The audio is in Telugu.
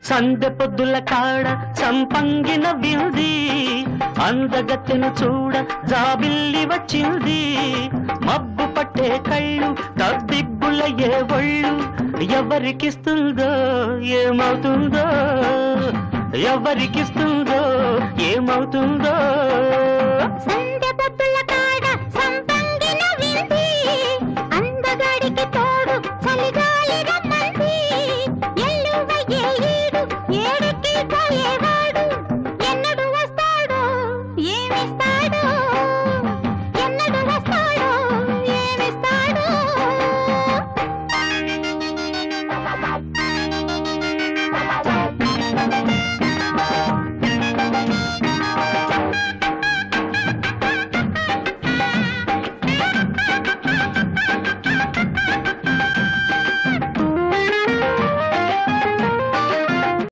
సందె పొద్దుల కాడ సంపంగిన వింది అందగత్తెను చూడ జాబిల్లి వచ్చింది మబ్బు పట్టే కళ్ళు తబ్బిబ్బుల ఏ ఒళ్ళు ఎవరికిస్తుందో ఏమవుతుందో ఎవరికిస్తుందో ఏమవుతుందో